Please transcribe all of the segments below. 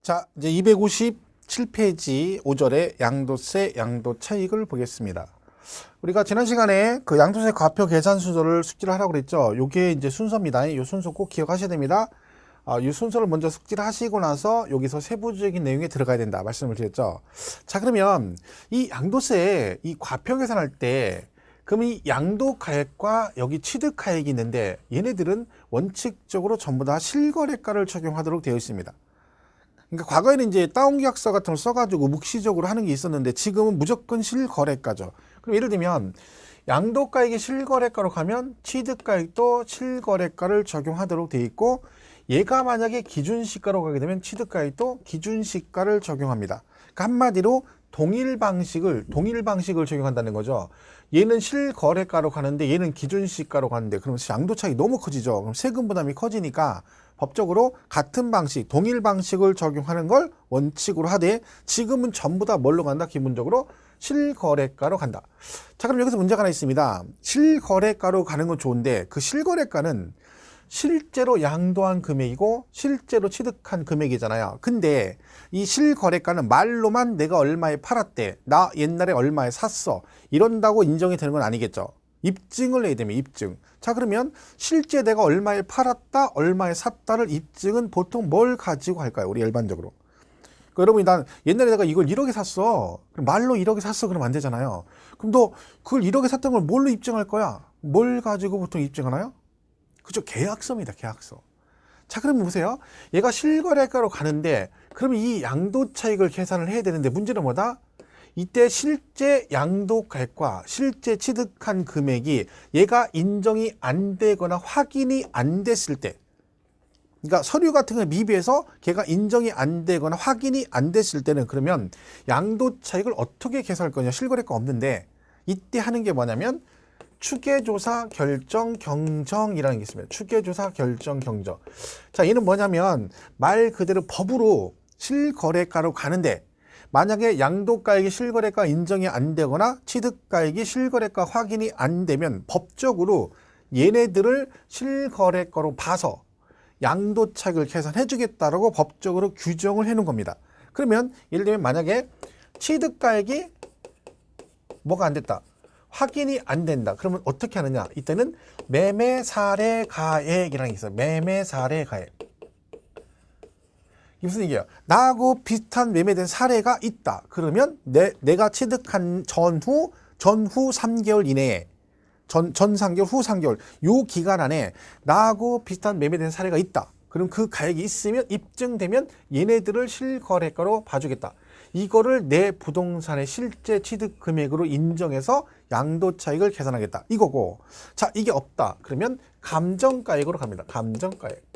자, 이제 257페이지 5절의 양도세, 양도차익을 보겠습니다. 우리가 지난 시간에 그 양도세 과표 계산 순서를 숙지를 하라고 그랬죠. 요게 이제 순서입니다. 이 순서 꼭 기억하셔야 됩니다. 이 순서를 먼저 숙지를 하시고 나서 여기서 세부적인 내용에 들어가야 된다 말씀을 드렸죠. 자, 그러면 이 양도세 이 과표 계산할 때 그럼 이 양도가액과 여기 취득가액이 있는데 얘네들은 원칙적으로 전부 다 실거래가를 적용하도록 되어 있습니다. 그러니까 과거에는 이제 다운계약서 같은 걸 써가지고 묵시적으로 하는 게 있었는데 지금은 무조건 실거래가죠. 그럼 예를 들면 양도가액이 실거래가로 가면 취득가액도 실거래가를 적용하도록 되어 있고, 얘가 만약에 기준시가로 가게 되면 취득가액도 기준시가를 적용합니다. 그러니까 한마디로 동일 방식을 적용한다는 거죠. 얘는 실거래가로 가는데 얘는 기준시가로 가는데 그럼 양도 차익이 너무 커지죠. 그럼 세금 부담이 커지니까 법적으로 같은 방식, 동일 방식을 적용하는 걸 원칙으로 하되 지금은 전부 다 뭘로 간다? 기본적으로 실거래가로 간다. 자, 그럼 여기서 문제가 하나 있습니다. 실거래가로 가는 건 좋은데 그 실거래가는 실제로 양도한 금액이고 실제로 취득한 금액이잖아요. 근데 이 실거래가는 말로만 내가 얼마에 팔았대, 나 옛날에 얼마에 샀어, 이런다고 인정이 되는 건 아니겠죠. 입증을 해야 되면 입증. 자, 그러면 실제 내가 얼마에 팔았다, 얼마에 샀다를 입증은 보통 뭘 가지고 할까요? 우리 일반적으로. 그러니까 여러분이 난 옛날에 내가 이걸 1억에 샀어. 그럼 말로 1억에 샀어. 그러면 안 되잖아요. 그럼 너 그걸 1억에 샀던 걸 뭘로 입증할 거야? 뭘 가지고 보통 입증하나요? 그죠? 계약서입니다. 계약서. 자, 그러면 보세요. 얘가 실거래가로 가는데 그러면 이 양도차익을 계산을 해야 되는데 문제는 뭐다? 이때 실제 양도가액과 실제 취득한 금액이 얘가 인정이 안 되거나 확인이 안 됐을 때, 그러니까 서류 같은 걸 미비해서 걔가 인정이 안 되거나 확인이 안 됐을 때는 그러면 양도차익을 어떻게 계산할 거냐? 실거래가 없는데 이때 하는 게 뭐냐면 추계조사 결정 경정이라는 게 있습니다. 추계조사 결정 경정. 자, 얘는 뭐냐면 말 그대로 법으로 실거래가로 가는데 만약에 양도가액이 실거래가 인정이 안 되거나 취득가액이 실거래가 확인이 안 되면 법적으로 얘네들을 실거래가로 봐서 양도차익을 계산해 주겠다라고 법적으로 규정을 해 놓은 겁니다. 그러면 예를 들면 만약에 취득가액이 뭐가 안 됐다, 확인이 안 된다. 그러면 어떻게 하느냐? 이때는 매매사례가액이라는 게 있어요. 매매사례가액. 이게 무슨 얘기예요? 나하고 비슷한 매매된 사례가 있다. 그러면 내가 취득한 전후 3개월 이내에 전 3개월, 후 3개월 요 기간 안에 나하고 비슷한 매매된 사례가 있다. 그럼 그 가액이 있으면 입증되면 얘네들을 실거래가로 봐주겠다. 이거를 내 부동산의 실제 취득 금액으로 인정해서 양도차익을 계산하겠다. 이거고. 자, 이게 없다. 그러면 감정가액으로 갑니다. 감정가액.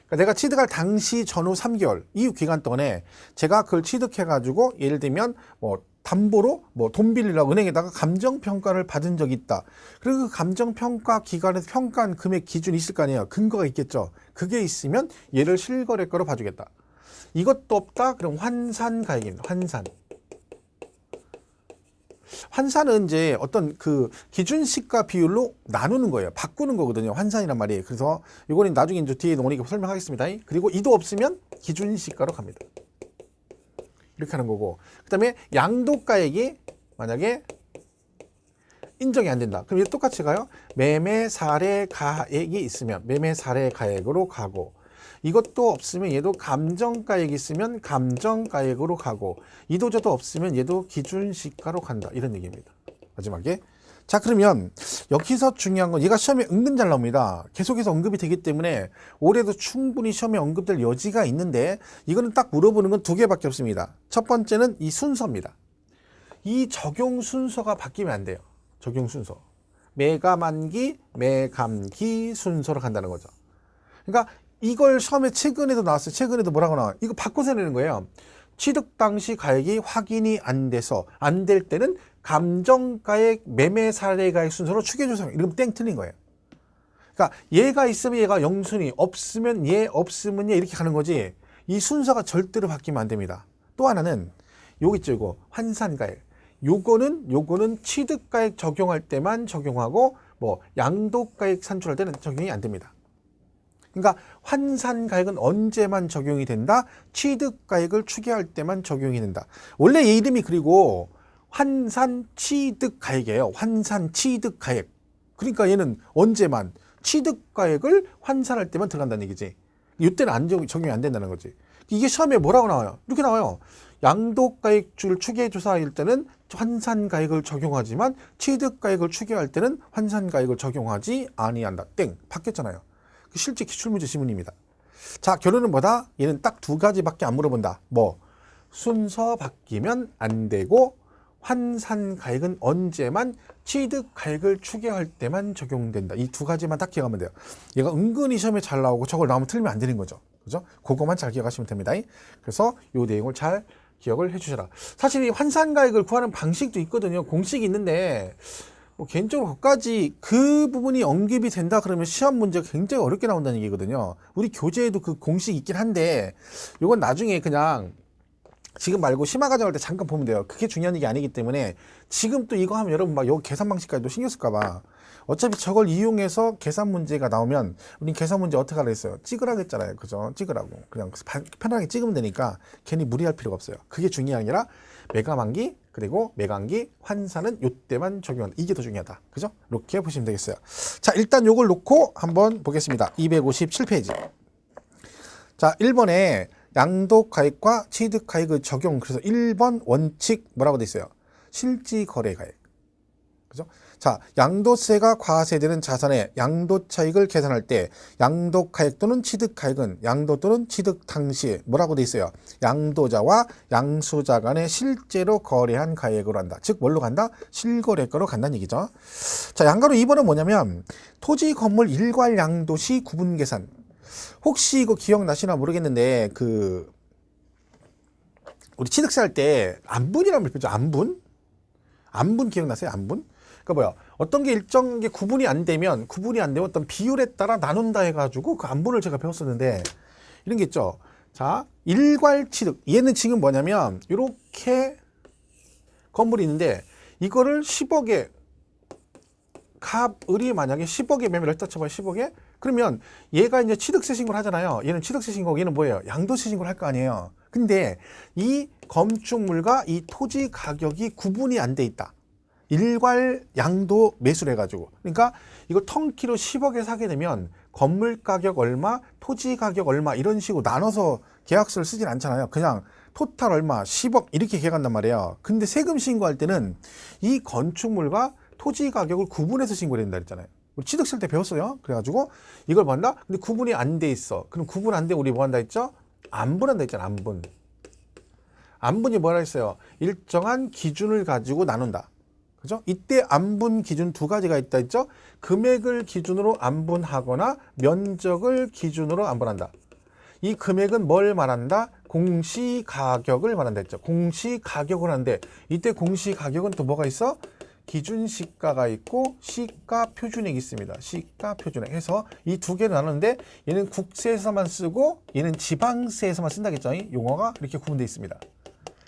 그러니까 내가 취득할 당시 전후 3개월 이 기간 동안에 제가 그걸 취득해가지고 예를 들면 뭐 담보로 뭐 돈 빌리려고 은행에다가 감정평가를 받은 적이 있다. 그리고 그 감정평가 기관에서 평가한 금액 기준이 있을 거 아니에요. 근거가 있겠죠. 그게 있으면 얘를 실거래가로 봐주겠다. 이것도 없다. 그럼 환산가액입니다. 환산. 환산은 이제 어떤 그 기준시가 비율로 나누는 거예요. 바꾸는 거거든요. 환산이란 말이에요. 그래서 이거는 나중에 이제 뒤에 논의가 설명하겠습니다. 그리고 이도 없으면 기준시가로 갑니다. 이렇게 하는 거고. 그 다음에 양도가액이 만약에 인정이 안 된다. 그럼 이거 똑같이 가요. 매매사례가액이 있으면 매매사례가액으로 가고, 이것도 없으면 얘도 감정가액이 있으면 감정가액으로 가고, 이도저도 없으면 얘도 기준시가로 간다. 이런 얘기입니다. 마지막에. 자, 그러면 여기서 중요한 건 얘가 시험에 은근 잘 나옵니다. 계속해서 언급이 되기 때문에 올해도 충분히 시험에 언급될 여지가 있는데 이거는 딱 물어보는 건 2개밖에 없습니다. 첫 번째는 이 순서입니다. 이 적용 순서가 바뀌면 안 돼요. 적용 순서. 매감한기, 매감기 순서로 간다는 거죠. 그러니까 이걸 시험에 최근에도 나왔어요. 최근에도 뭐라고 나와요? 이거 바꿔서 내는 거예요. 취득 당시 가액이 확인이 안 돼서 안 될 때는 감정가액, 매매사례가액 순서로 추계조사. 이러면 땡 틀린 거예요. 그러니까 얘가 있으면 얘가 영순위, 없으면 얘, 없으면 얘 이렇게 가는 거지. 이 순서가 절대로 바뀌면 안 됩니다. 또 하나는 요거 있죠. 이거 환산가액. 요거는 취득가액 적용할 때만 적용하고 뭐 양도가액 산출할 때는 적용이 안 됩니다. 그러니까 환산가액은 언제만 적용이 된다? 취득가액을 추계할 때만 적용이 된다. 원래 이 이름이 그리고 환산취득가액이에요. 환산취득가액. 그러니까 얘는 언제만 취득가액을 환산할 때만 들어간다는 얘기지. 이때는 적용이 안 된다는 거지. 이게 시험에 뭐라고 나와요? 이렇게 나와요. 양도가액을 추계조사할 때는 환산가액을 적용하지만 취득가액을 추계할 때는 환산가액을 적용하지 아니한다. 땡. 바뀌었잖아요. 실제 기출문제 지문입니다. 자, 결론은 뭐다? 얘는 딱 두 가지밖에 안 물어본다. 뭐? 순서 바뀌면 안 되고 환산가액은 언제만 취득가액을 추계할 때만 적용된다. 이 두 가지만 딱 기억하면 돼요. 얘가 은근히 시험에 잘 나오고 저걸 나오면 틀리면 안 되는 거죠. 그죠? 그거만 잘 기억하시면 됩니다. 그래서 이 내용을 잘 기억을 해 주셔라. 사실 이 환산가액을 구하는 방식도 있거든요. 공식이 있는데 뭐 개인적으로 그까지 그 부분이 언급이 된다 그러면 시험 문제가 굉장히 어렵게 나온다는 얘기거든요. 우리 교재에도 그 공식이 있긴 한데 이건 나중에 그냥 지금 말고 심화 과정할 때 잠깐 보면 돼요. 그게 중요한 얘기 아니기 때문에 지금 또 이거 하면 여러분 막 여기 계산 방식까지도 신경 쓸까 봐. 어차피 저걸 이용해서 계산 문제가 나오면 우린 계산 문제 어떻게 하라 했어요? 찍으라고 했잖아요. 그죠? 찍으라고. 그냥 편하게 찍으면 되니까 괜히 무리할 필요가 없어요. 그게 중요한 게 아니라 매감환기 그리고 매간기 환산은 요때만 적용한다. 이게 더 중요하다. 그죠? 이렇게 보시면 되겠어요. 자, 일단 요걸 놓고 한번 보겠습니다. 257페이지. 자, 1번에 양도가액과 취득가액의 적용. 그래서 1번 원칙 뭐라고 돼 있어요? 실지거래가액. 그죠? 자, 양도세가 과세되는 자산의 양도차익을 계산할 때 양도가액 또는 취득가액은 양도 또는 취득 당시에 뭐라고 돼 있어요? 양도자와 양수자 간에 실제로 거래한 가액으로 한다. 즉 뭘로 간다? 실거래가로 간다는 얘기죠. 자, 양가로 2번은 뭐냐면 토지 건물 일괄 양도시 구분 계산. 혹시 이거 기억나시나 모르겠는데 우리 취득세 할 때 안분이라는 발표죠. 안분 기억나세요? 안분? 그러니까 뭐야? 어떤 게 일정 게 구분이 안 되면 어떤 비율에 따라 나눈다 해가지고 그 안분을 제가 배웠었는데 이런 게 있죠. 자, 일괄 취득. 얘는 지금 뭐냐면 이렇게 건물이 있는데 이거를 10억에 갑을이 만약에 10억에 매매를 했다 쳐봐요. 10억에. 그러면 얘가 이제 취득세 신고를 하잖아요. 얘는 취득세 신고고 얘는 뭐예요? 양도세 신고를 할 거 아니에요. 근데 이 건축물과 이 토지 가격이 구분이 안 돼 있다. 일괄 양도 매수를 해가지고. 그러니까 이거 턴키로 10억에 사게 되면 건물 가격 얼마, 토지 가격 얼마 이런 식으로 나눠서 계약서를 쓰진 않잖아요. 그냥 토탈 얼마, 10억 이렇게 계약한단 말이에요. 근데 세금 신고할 때는 이 건축물과 토지 가격을 구분해서 신고를 한다 그랬잖아요. 우리 취득세 때 배웠어요. 그래가지고 이걸 뭐 한다? 근데 구분이 안 돼 있어. 그럼 구분 안 돼 우리 뭐 한다 했죠? 안분한다 했잖아. 안분. 안분이 뭐라 했어요? 일정한 기준을 가지고 나눈다. 그죠? 이때 안분 기준 두 가지가 있다 했죠? 금액을 기준으로 안분하거나 면적을 기준으로 안분한다. 이 금액은 뭘 말한다? 공시가격을 말한다 했죠. 공시가격을 하는데 이때 공시가격은 또 뭐가 있어? 기준시가가 있고 시가 표준액이 있습니다. 시가 표준액 해서 이 두 개를 나누는데 얘는 국세에서만 쓰고 얘는 지방세에서만 쓴다겠죠. 용어가 이렇게 구분되어 있습니다.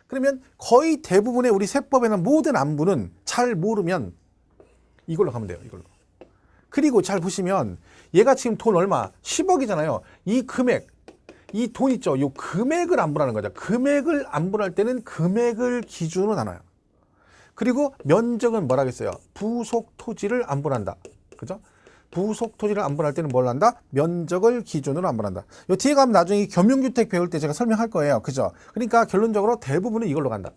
그러면 거의 대부분의 우리 세법에는 모든 안분은 잘 모르면 이걸로 가면 돼요. 이걸로. 그리고 잘 보시면 얘가 지금 돈 얼마? 10억이잖아요. 이 금액, 이 돈 있죠. 이 금액을 안분하는 거죠. 금액을 안분할 때는 금액을 기준으로 나눠요. 그리고 면적은 뭐라 하겠어요? 부속 토지를 안분한다. 그죠? 부속 토지를 안분할 때는 뭘 한다? 면적을 기준으로 안분한다. 요 뒤에 가면 나중에 겸용주택 배울 때 제가 설명할 거예요. 그죠? 그러니까 결론적으로 대부분은 이걸로 간다.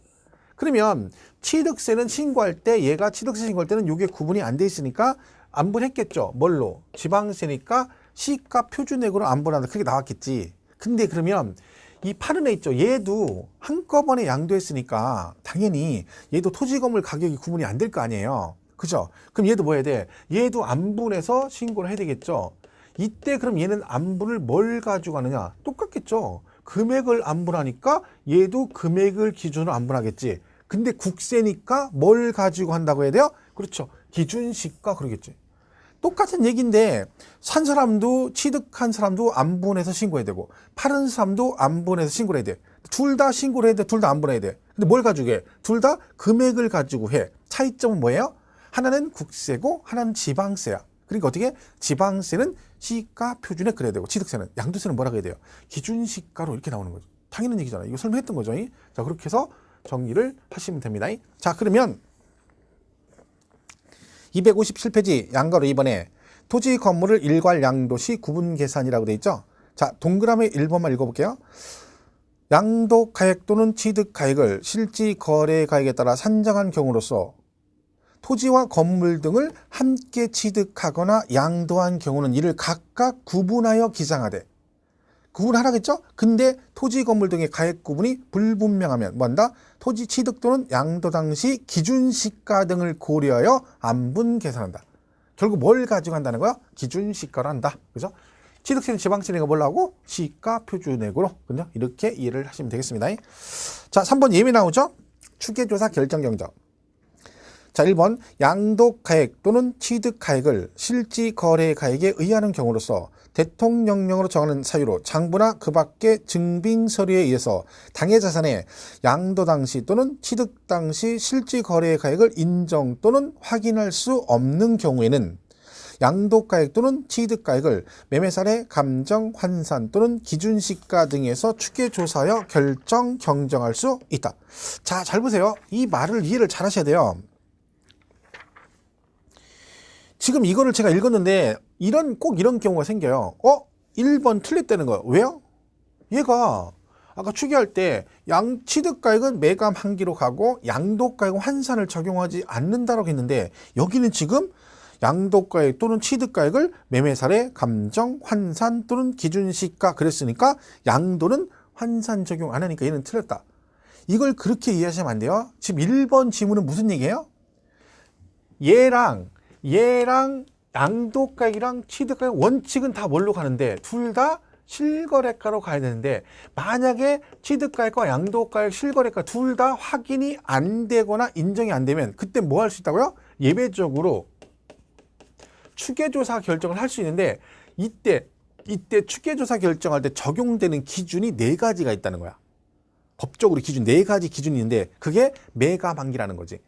그러면 취득세는 신고할 때 얘가 취득세 신고할 때는 이게 구분이 안 돼 있으니까 안분했겠죠. 뭘로? 지방세니까 시가 표준액으로 안분한다. 그게 나왔겠지. 근데 그러면 이 파는 애 있죠. 얘도 한꺼번에 양도했으니까 당연히 얘도 토지 건물 가격이 구분이 안 될 거 아니에요. 그죠? 그럼 얘도 뭐 해야 돼? 얘도 안분해서 신고를 해야 되겠죠. 이때 그럼 얘는 안분을 뭘 가지고 가느냐? 똑같겠죠. 금액을 안분하니까 얘도 금액을 기준으로 안분하겠지. 근데 국세니까 뭘 가지고 한다고 해야 돼요? 그렇죠. 기준시가 그러겠지. 똑같은 얘기인데 산 사람도 취득한 사람도 안분해서 신고해야 되고 파는 사람도 안분해서 신고를 해야 돼. 둘 다 신고를 해야 돼. 둘 다 안분해야 돼. 근데 뭘 가지고 해? 둘 다 금액을 가지고 해. 차이점은 뭐예요? 하나는 국세고 하나는 지방세야. 그러니까 어떻게 지방세는 시가 표준에 그래야 되고 취득세는 양도세는 뭐라 그래야 돼요? 기준시가로 이렇게 나오는 거죠. 당연한 얘기잖아요. 이거 설명했던 거죠. 자, 그렇게 해서 정리를 하시면 됩니다. 자, 그러면 257페이지 양가로 2번에 토지 건물을 일괄 양도시 구분 계산이라고 돼 있죠. 자, 동그라미 1번만 읽어볼게요. 양도가액 또는 취득가액을 실지 거래가액에 따라 산정한 경우로서 토지와 건물 등을 함께 취득하거나 양도한 경우는 이를 각각 구분하여 기장하되, 구분하라겠죠? 근데 토지 건물 등의 가액 구분이 불분명하면 뭐한다? 토지 취득 또는 양도 당시 기준시가 등을 고려하여 안분 계산한다. 결국 뭘 가지고 한다는 거야? 기준시가로 한다. 그죠? 취득세는 지방세니까 뭘 하고? 시가 표준액으로. 그죠? 이렇게 이해를 하시면 되겠습니다. 자, 3번 예미 나오죠? 추계조사 결정경적. 자, 1번 양도가액 또는 취득가액을 실지거래가액에 의하는 경우로서 대통령령으로 정하는 사유로 장부나 그 밖의 증빙서류에 의해서 당해 자산의 양도 당시 또는 취득 당시 실지거래가액을 인정 또는 확인할 수 없는 경우에는 양도가액 또는 취득가액을 매매사례, 감정, 환산 또는 기준시가 등에서 추계조사하여 결정, 경정할 수 있다. 자, 잘 보세요. 이 말을 이해를 잘 하셔야 돼요. 지금 이거를 제가 읽었는데 꼭 이런 경우가 생겨요. 1번 틀렸다는 거예요. 왜요? 얘가 아까 추계할 때 취득가액은 매감 한기로 가고 양도가액은 환산을 적용하지 않는다라고 했는데 여기는 지금 양도가액 또는 취득가액을 매매사례, 감정, 환산 또는 기준시가 그랬으니까 양도는 환산 적용 안 하니까 얘는 틀렸다. 이걸 그렇게 이해하시면 안 돼요. 지금 1번 지문은 무슨 얘기예요? 얘랑 양도가액이랑 취득가액 원칙은 다 뭘로 가는데 둘 다 실거래가로 가야 되는데 만약에 취득가액과 양도가액, 실거래가 둘 다 확인이 안 되거나 인정이 안 되면 그때 뭐 할 수 있다고요? 예외적으로 추계조사 결정을 할 수 있는데 이때 추계조사 결정할 때 적용되는 기준이 4가지가 있다는 거야. 법적으로 기준 4가지 기준이 있는데 그게 매감한기라는 거지.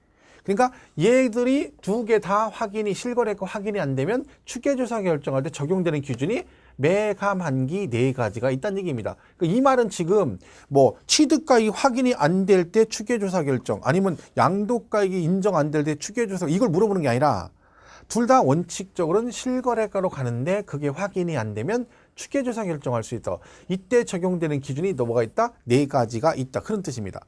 그러니까 얘들이 2개 다 확인이 실거래가 확인이 안 되면 추계조사 결정할 때 적용되는 기준이 매감한기 4가지가 있다는 얘기입니다. 그러니까 이 말은 지금 뭐 취득가액이 확인이 안 될 때 추계조사 결정 아니면 양도가액이 인정 안 될 때 추계조사 이걸 물어보는 게 아니라 둘 다 원칙적으로는 실거래가로 가는데 그게 확인이 안 되면 추계조사 결정할 수 있다. 이때 적용되는 기준이 뭐가 있다? 4가지가 있다. 그런 뜻입니다.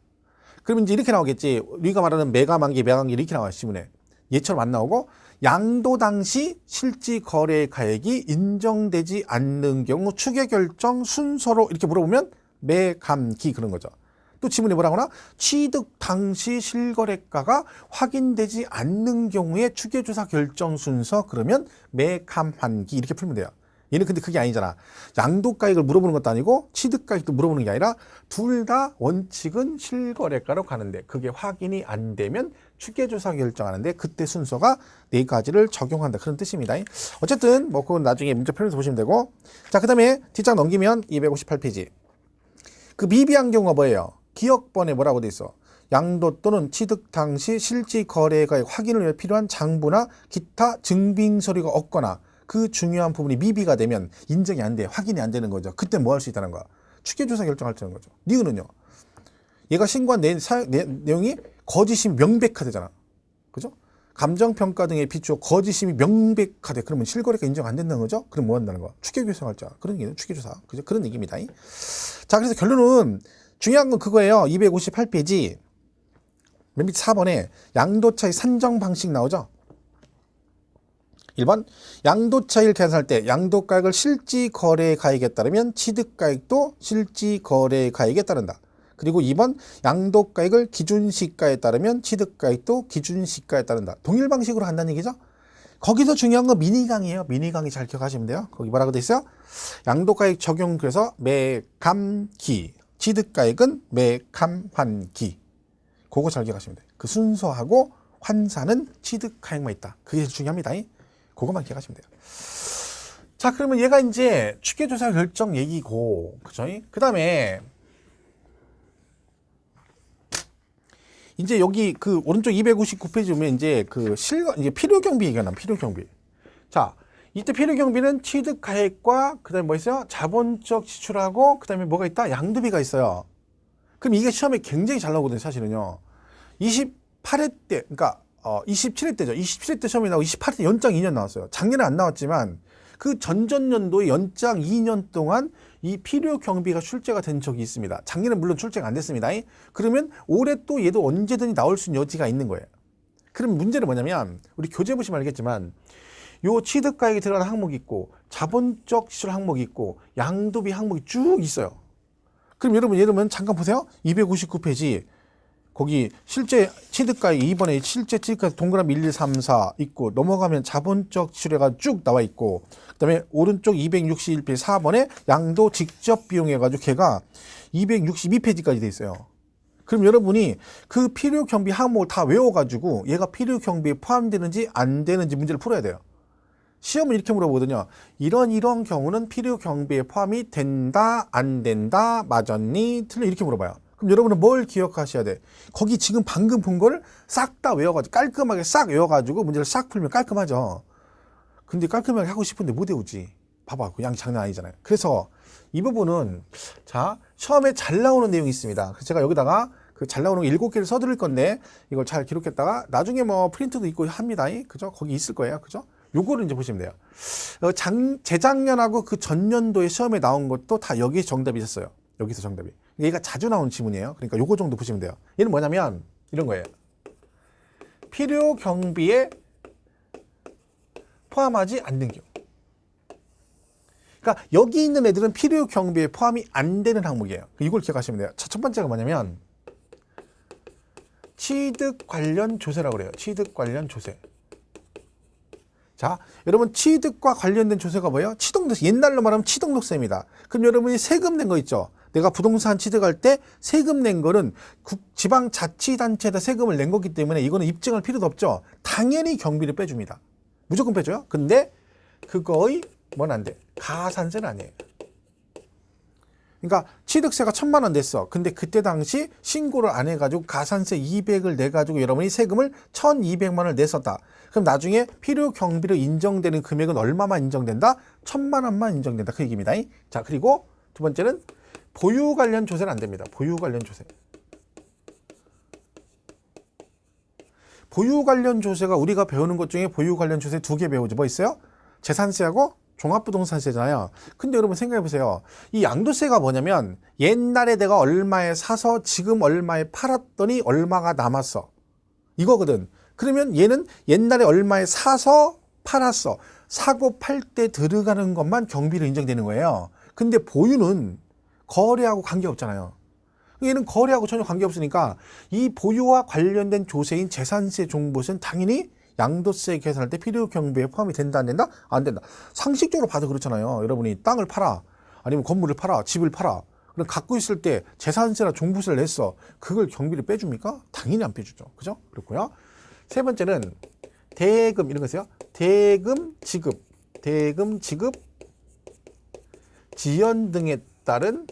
그러면 이제 이렇게 나오겠지. 우리가 말하는 매감한기 이렇게 나와요. 지문에. 얘처럼 안 나오고 양도 당시 실지 거래 가액이 인정되지 않는 경우 추계 결정 순서로 이렇게 물어보면 매감기 그런 거죠. 또 지문에 뭐라고나 취득 당시 실거래가가 확인되지 않는 경우에 추계조사 결정 순서 그러면 매감한기 이렇게 풀면 돼요. 얘는 근데 그게 아니잖아. 양도가액을 물어보는 것도 아니고 취득가액도 물어보는 게 아니라 둘 다 원칙은 실거래가로 가는데 그게 확인이 안 되면 추계조사 결정하는데 그때 순서가 4가지를 적용한다 그런 뜻입니다. 어쨌든 뭐 그건 나중에 문제 풀면서 보시면 되고 자 그다음에 뒷장 넘기면 258페이지 그 미비한 경우가 뭐예요? 기억번에 뭐라고 돼 있어? 양도 또는 취득 당시 실지 거래가액 확인을 위해 필요한 장부나 기타 증빙 서류가 없거나 그 중요한 부분이 미비가 되면 인정이 안 돼, 확인이 안 되는 거죠. 그때 뭐 할 수 있다는 거야? 추계조사 결정할 수 있는 거죠. 니은은요? 얘가 신고한 내용이 거짓이 명백하대잖아. 그죠? 감정평가 등에 비추어 거짓임이 명백하대. 그러면 실거래가 인정 안 된다는 거죠? 그럼 뭐 한다는 거야? 추계조사 자 그런 얘기는 추계조사. 그죠? 그런 얘기입니다. 자, 그래서 결론은 중요한 건 그거예요. 258페이지. 맨 밑 4번에 양도차익 산정 방식 나오죠? 1번 양도차익을 계산할 때 양도가액을 실지거래가액에 따르면 취득가액도 실지거래가액에 따른다. 그리고 2번 양도가액을 기준시가에 따르면 취득가액도 기준시가에 따른다. 동일 방식으로 한다는 얘기죠. 거기서 중요한 건 미니강이에요. 미니강이 잘 기억하시면 돼요. 거기 뭐라고 돼 있어요? 양도가액 적용 그래서 매감기 취득가액은 매감환기 그거 잘 기억하시면 돼요. 그 순서하고 환산은 취득가액만 있다. 그게 제일 중요합니다. 그것만 기억하시면 돼요. 자, 그러면 얘가 이제 추계조사 결정 얘기고, 그죠? 그 다음에, 이제 여기 그 오른쪽 259페이지 보면 이제 이제 필요경비 얘기가 나와, 필요경비. 자, 이때 필요경비는 취득가액과 그다음에 뭐 있어요? 자본적 지출하고 그다음에 뭐가 있다? 양도비가 있어요. 그럼 이게 시험에 굉장히 잘 나오거든요, 사실은요. 28회 때, 그러니까 27회 때죠. 27회 때 시험이 나오고 28회 때 연장 2년 나왔어요. 작년에 안 나왔지만 그 전전년도에 연장 2년 동안 이 필요 경비가 출제가 된 적이 있습니다. 작년에 물론 출제가 안 됐습니다. 그러면 올해 또 얘도 언제든지 나올 수 있는 여지가 있는 거예요. 그럼 문제는 뭐냐면 우리 교재 보시면 알겠지만 요 취득가액이 들어가는 항목이 있고 자본적 지출 항목이 있고 양도비 항목이 쭉 있어요. 그럼 여러분 예를 들면 잠깐 보세요. 259페이지 거기 실제 취득가액 2번에 실제 취득가액 동그라미 1, 2, 3, 4 있고 넘어가면 자본적 지출해가 쭉 나와 있고 그다음에 오른쪽 261페이지 4번에 양도 직접 비용 해가지고 걔가 262페이지까지 돼 있어요. 그럼 여러분이 그 필요 경비 항목을 다 외워가지고 얘가 필요 경비에 포함되는지 안 되는지 문제를 풀어야 돼요. 시험은 이렇게 물어보거든요. 이런 경우는 필요 경비에 포함이 된다, 안 된다, 맞았니, 틀려 이렇게 물어봐요. 그럼 여러분은 뭘 기억하셔야 돼? 거기 지금 방금 본 거를 싹 다 외워가지고 깔끔하게 싹 외워가지고 문제를 싹 풀면 깔끔하죠. 근데 깔끔하게 하고 싶은데 못 외우지. 봐봐, 그 양 장난 아니잖아요. 그래서 이 부분은 자 시험에 잘 나오는 내용이 있습니다. 그래서 제가 여기다가 그 잘 나오는 거 7개를 써드릴 건데 이걸 잘 기록했다가 나중에 뭐 프린트도 있고 합니다. 그죠? 거기 있을 거예요. 그죠? 요거를 이제 보시면 돼요. 재작년하고 그 전년도에 시험에 나온 것도 다 여기에 정답이 있었어요. 여기서 정답이. 얘가 자주 나오는 지문이에요. 그러니까 요거 정도 보시면 돼요. 얘는 뭐냐면 이런 거예요. 필요 경비에 포함하지 않는 경우. 그러니까 여기 있는 애들은 필요 경비에 포함이 안 되는 항목이에요. 이걸 기억하시면 돼요. 첫 번째가 뭐냐면 취득 관련 조세라고 그래요. 취득 관련 조세. 자, 여러분 취득과 관련된 조세가 뭐예요? 취득세. 옛날로 말하면 취득세입니다. 그럼 여러분이 세금 낸 거 있죠? 내가 부동산 취득할 때 세금 낸 거는 지방자치단체에다 세금을 낸 거기 때문에 이거는 입증할 필요도 없죠. 당연히 경비를 빼줍니다. 무조건 빼줘요. 근데 그거의 뭔 안 돼. 가산세는 아니에요. 그러니까 취득세가 1,000만 원 냈어. 근데 그때 당시 신고를 안 해가지고 가산세 200을 내가지고 여러분이 세금을 1,200만 원을 냈었다. 그럼 나중에 필요 경비로 인정되는 금액은 얼마만 인정된다? 1,000만 원만 인정된다. 그 얘기입니다. 자, 그리고 두 번째는 보유 관련 조세는 안 됩니다. 보유 관련 조세. 보유 관련 조세가 우리가 배우는 것 중에 보유 관련 조세 2개 배우죠. 뭐 있어요? 재산세하고 종합부동산세잖아요. 근데 여러분 생각해 보세요. 이 양도세가 뭐냐면 옛날에 내가 얼마에 사서 지금 얼마에 팔았더니 얼마가 남았어. 이거거든. 그러면 얘는 옛날에 얼마에 사서 팔았어. 사고 팔 때 들어가는 것만 경비로 인정되는 거예요. 근데 보유는 거래하고 관계없잖아요. 얘는 거래하고 전혀 관계없으니까 이 보유와 관련된 조세인 재산세, 종부세는 당연히 양도세 계산할 때 필요 경비에 포함이 된다, 안 된다? 안 된다. 상식적으로 봐도 그렇잖아요. 여러분이 땅을 팔아, 아니면 건물을 팔아, 집을 팔아. 그럼 갖고 있을 때 재산세나 종부세를 냈어. 그걸 경비를 빼줍니까? 당연히 안 빼주죠. 그죠? 그렇고요. 세 번째는 대금, 이런 거 있어요. 대금 지급, 지연 등에 따른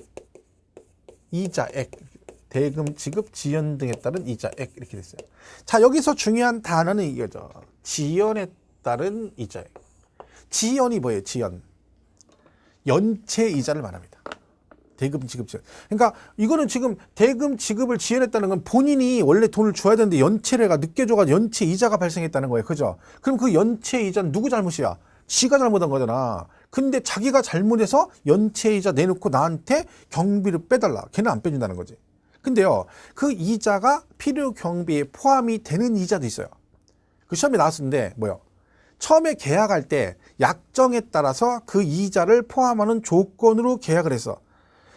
이자액. 대금 지급, 지연 등에 따른 이자액 이렇게 됐어요. 자, 여기서 중요한 단어는 이거죠. 지연에 따른 이자액. 지연이 뭐예요? 지연. 연체 이자를 말합니다. 대금 지급 지연. 그러니까 이거는 지금 대금 지급을 지연했다는 건 본인이 원래 돈을 줘야 되는데 연체를 해가 늦게 줘가지고 연체 이자가 발생했다는 거예요. 그죠? 그럼 그 연체 이자는 누구 잘못이야? 지가 잘못한 거잖아. 근데 자기가 잘못해서 연체 이자 내놓고 나한테 경비를 빼달라. 걔는 안 빼준다는 거지. 근데요, 그 이자가 필요 경비에 포함이 되는 이자도 있어요. 그 시험에 나왔었는데, 뭐요? 처음에 계약할 때 약정에 따라서 그 이자를 포함하는 조건으로 계약을 했어.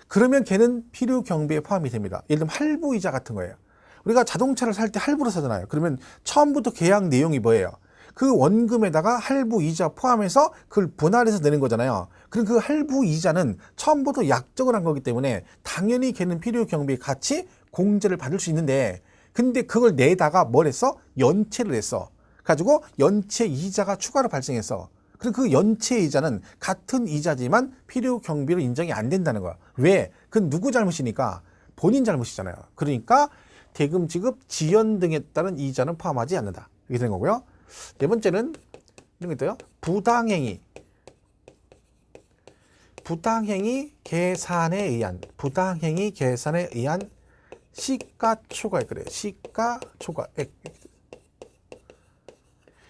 그러면 걔는 필요 경비에 포함이 됩니다. 예를 들면 할부 이자 같은 거예요. 우리가 자동차를 살 때 할부로 사잖아요. 그러면 처음부터 계약 내용이 뭐예요? 그 원금에다가 할부 이자 포함해서 그걸 분할해서 내는 거잖아요. 그럼 그 할부 이자는 처음부터 약정을 한 거기 때문에 당연히 걔는 필요 경비에 같이 공제를 받을 수 있는데, 근데 그걸 내다가 뭘 했어? 연체를 했어. 가지고 연체 이자가 추가로 발생했어. 그럼 그 연체 이자는 같은 이자지만 필요 경비로 인정이 안 된다는 거야. 왜? 그건 누구 잘못이니까? 본인 잘못이잖아요. 그러니까 대금 지급, 지연 등에 따른 이자는 포함하지 않는다. 이렇게 된 거고요. 네 번째는 이런 게 있어요. 부당행위 계산에 의한 시가초과액 그래요. 시가초과액.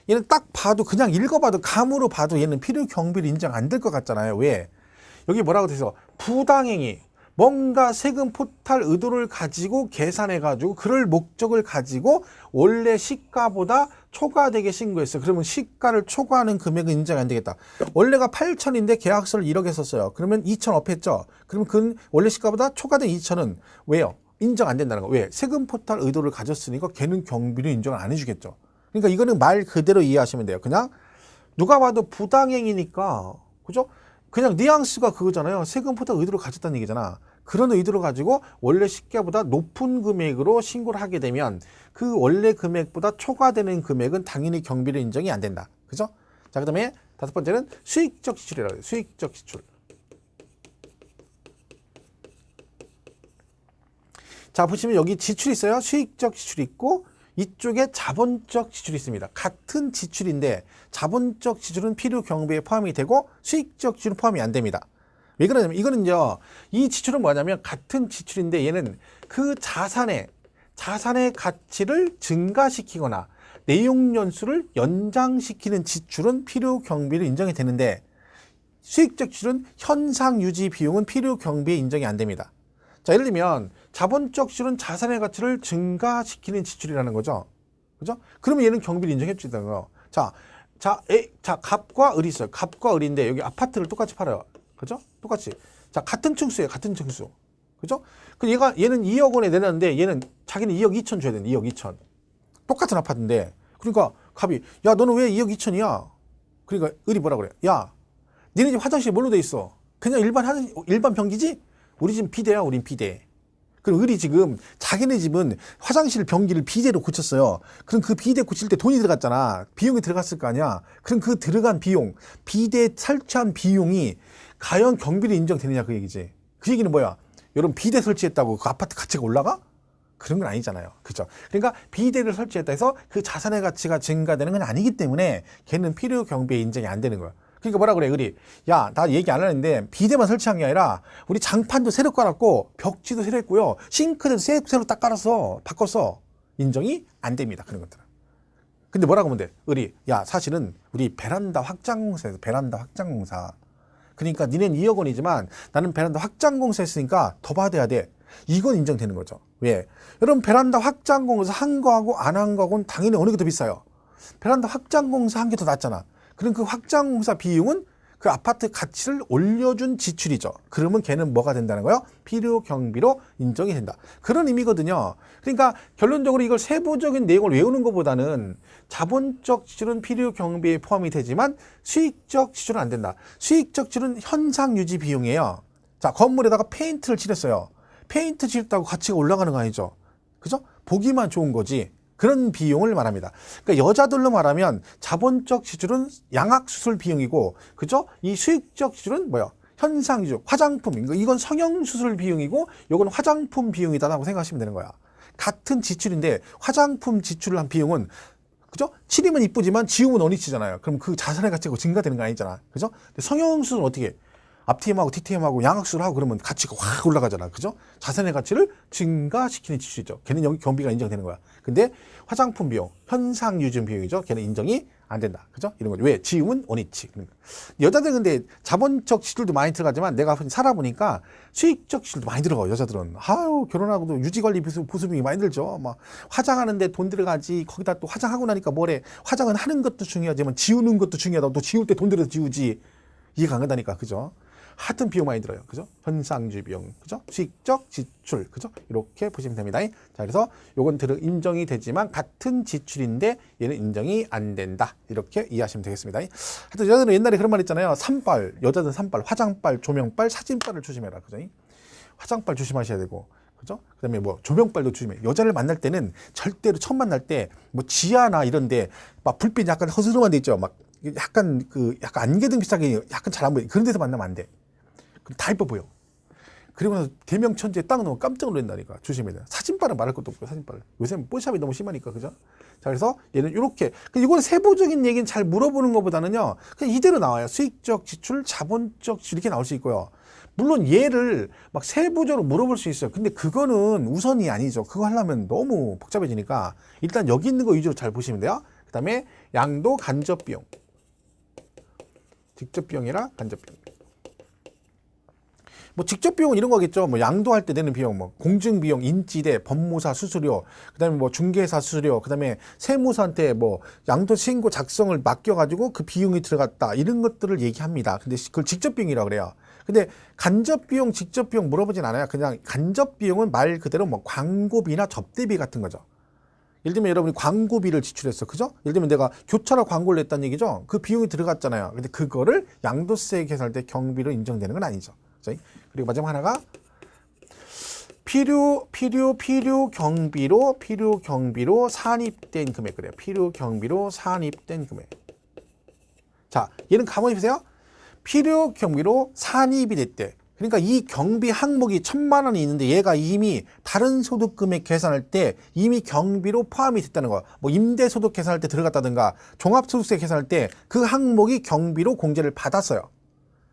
얘는 딱 봐도 그냥 읽어봐도 감으로 봐도 얘는 필요 경비를 인정 안 될 것 같잖아요. 왜? 여기 뭐라고 돼서 부당행위 뭔가 세금 포탈 의도를 가지고 계산해가지고 그럴 목적을 가지고 원래 시가보다 초과되게 신고했어요. 그러면 시가를 초과하는 금액은 인정 안 되겠다. 원래가 8천인데 계약서를 1억 했었어요. 그러면 2천 업했죠. 그러면 그 원래 시가보다 초과된 2천은 왜요? 인정 안 된다는 거. 왜? 세금 포탈 의도를 가졌으니까 걔는 경비를 인정을 안 해주겠죠. 그러니까 이거는 말 그대로 이해하시면 돼요. 그냥 누가 봐도 부당행위니까 그죠? 그냥 뉘앙스가 그거잖아요. 세금 포탈 의도를 가졌다는 얘기잖아. 그런 의도를 가지고 원래 시가보다 높은 금액으로 신고를 하게 되면 그 원래 금액보다 초과되는 금액은 당연히 경비를 인정이 안 된다. 그죠? 자, 그 다음에 다섯 번째는 수익적 지출이라고 해요. 수익적 지출. 자, 보시면 여기 지출이 있어요. 수익적 지출이 있고 이쪽에 자본적 지출이 있습니다. 같은 지출인데 자본적 지출은 필요 경비에 포함이 되고 수익적 지출은 포함이 안 됩니다. 왜 그러냐면 이거는요, 이 지출은 뭐냐면 같은 지출인데 얘는 그 자산의 가치를 증가시키거나 내용 연수를 연장시키는 지출은 필요 경비를 인정이 되는데 수익적 지출은 현상 유지 비용은 필요 경비에 인정이 안 됩니다. 자, 예를 들면 자본적 지출은 자산의 가치를 증가시키는 지출이라는 거죠. 그죠? 그러면 얘는 경비를 인정해 주는 거예요. 자, 갑과 을이 있어요. 갑과 을인데 여기 아파트를 똑같이 팔아요. 그죠? 똑같이. 자, 같은 층수예요. 같은 층수. 그죠? 그 얘는 2억 원에 내놨는데 얘는 자기는 2억 2천 줘야 되는 2억 2천. 똑같은 아파트인데. 그러니까 갑이 야, 너는 왜 2억 2천이야? 그러니까 을이 뭐라 그래? 야, 니네 집 화장실 뭘로 돼 있어? 그냥 일반 변기지? 우리 집 비대야. 우린 비대. 그럼 을이 지금 자기네 집은 화장실 변기를 비대로 고쳤어요. 그럼 그 비대 고칠 때 돈이 들어갔잖아. 비용이 들어갔을 거 아니야. 그럼 그 들어간 비용, 비대 설치한 비용이 과연 경비를 인정되느냐 그 얘기지. 그 얘기는 뭐야? 여러분 비대 설치했다고 그 아파트 가치가 올라가? 그런 건 아니잖아요. 그죠? 그러니까 비대를 설치했다 해서 그 자산의 가치가 증가되는 건 아니기 때문에 걔는 필요 경비에 인정이 안 되는 거야. 그러니까 뭐라 그래, 을이. 야, 나 얘기 안 하는데 비대만 설치한 게 아니라 우리 장판도 새로 깔았고 벽지도 새로 했고요. 싱크대도 새로 딱 깔아서 바꿨어. 인정이 안 됩니다. 그런 것들은. 근데 뭐라고 하면 돼? 을이. 야, 사실은 우리 베란다 확장공사에서 베란다 확장공사. 그러니까 니넨 2억 원이지만 나는 베란다 확장공사 했으니까 더 받아야 돼. 이건 인정되는 거죠. 왜? 여러분 베란다 확장공사 한 거하고 안 한 거하고는 당연히 어느 게 더 비싸요? 베란다 확장공사 한 게 더 낫잖아. 그럼 그 확장공사 비용은 그 아파트 가치를 올려준 지출이죠. 그러면 걔는 뭐가 된다는 거예요? 필요 경비로 인정이 된다. 그런 의미거든요. 그러니까 결론적으로 이걸 세부적인 내용을 외우는 것보다는 자본적 지출은 필요 경비에 포함이 되지만 수익적 지출은 안 된다. 수익적 지출은 현상 유지 비용이에요. 자, 건물에다가 페인트를 칠했어요. 페인트 칠했다고 가치가 올라가는 거 아니죠. 그죠? 보기만 좋은 거지. 그런 비용을 말합니다. 그러니까 여자들로 말하면 자본적 지출은 양악수술 비용이고, 그죠? 이 수익적 지출은 뭐야? 현상유지, 화장품. 이건 성형수술 비용이고, 이건 화장품 비용이다라고 생각하시면 되는 거야. 같은 지출인데 화장품 지출을 한 비용은, 그죠? 칠이면 이쁘지만 지우면 원위치잖아요. 그럼 그 자산의 가치가 증가되는 거 아니잖아. 그죠? 근데 성형수술은 어떻게 해? 앞TM하고 DTM하고 양악수를 하고 그러면 가치가 확 올라가잖아. 그죠? 자산의 가치를 증가시키는 지출이죠. 걔는 여기 경비가 인정되는 거야. 근데 화장품 비용, 현상 유지 비용이죠. 걔는 인정이 안 된다. 그죠? 이런 거죠. 왜? 지음은 원위치. 그러니까. 여자들 근데 자본적 지출도 많이 들어가지만 내가 살아보니까 수익적 지출도 많이 들어가요. 여자들은. 아유, 결혼하고도 유지관리 보수비용이 많이 들죠. 막 화장하는데 돈 들어가지. 거기다 또 화장하고 나니까 뭐래. 화장은 하는 것도 중요하지만 지우는 것도 중요하다고. 또 지울 때 돈 들여서 지우지. 이해가 안 간다니까. 그죠? 하여튼 비용 많이 들어요. 그죠? 현상주의 비용. 그죠? 수익적 지출. 그죠? 이렇게 보시면 됩니다. 자, 그래서 요건 인정이 되지만 같은 지출인데 얘는 인정이 안 된다. 이렇게 이해하시면 되겠습니다. 하여튼 여자들은 옛날에 그런 말 있잖아요. 산빨. 여자들은 산빨. 화장빨, 조명빨, 사진빨을 조심해라. 그죠? 화장빨 조심하셔야 되고. 그죠? 그 다음에 뭐 조명빨도 조심해. 여자를 만날 때는 절대로 처음 만날 때 뭐 지하나 이런데 막 불빛이 약간 허스름한 데 있죠. 막 약간 안개등 비슷하게 약간 잘 안 보여. 그런 데서 만나면 안 돼. 그럼 다 이뻐 보여. 그리고 나서 대명천지에 딱 넣으면 깜짝 놀란다니까. 조심해야 돼. 사진빨은 말할 것도 없고, 사진빨. 요새는 뽀샵이 너무 심하니까, 그죠? 자, 그래서 얘는 이렇게. 이건 세부적인 얘기는 잘 물어보는 것보다는요, 그냥 이대로 나와요. 수익적 지출, 자본적 지출 이렇게 나올 수 있고요. 물론 얘를 막 세부적으로 물어볼 수 있어요. 근데 그거는 우선이 아니죠. 그거 하려면 너무 복잡해지니까 일단 여기 있는 거 위주로 잘 보시면 돼요. 그 다음에 양도 간접 비용. 직접 비용이라 간접 비용. 뭐 직접 비용은 이런 거겠죠. 뭐 양도할 때 내는 비용, 뭐 공증 비용, 인지대, 법무사 수수료, 그다음에 뭐 중개사 수수료, 그다음에 세무사한테 뭐 양도 신고 작성을 맡겨가지고 그 비용이 들어갔다 이런 것들을 얘기합니다. 근데 그걸 직접 비용이라고 그래요. 근데 간접 비용, 직접 비용 물어보진 않아요. 그냥 간접 비용은 말 그대로 뭐 광고비나 접대비 같은 거죠. 예를 들면 여러분이 광고비를 지출했어. 그죠? 예를 들면 내가 교차로 광고를 냈다는 얘기죠. 그 비용이 들어갔잖아요. 근데 그거를 양도세 계산할 때 경비로 인정되는 건 아니죠. 그리고 마지막 하나가 필요 경비로 산입된 금액. 그래요. 필요 경비로 산입된 금액. 자, 얘는 가만히 보세요. 필요 경비로 산입이 됐대. 그러니까 이 경비 항목이 1,000만 원이 있는데 얘가 이미 다른 소득 금액 계산할 때 이미 경비로 포함이 됐다는 거. 뭐 임대소득 계산할 때 들어갔다든가 종합소득세 계산할 때 그 항목이 경비로 공제를 받았어요.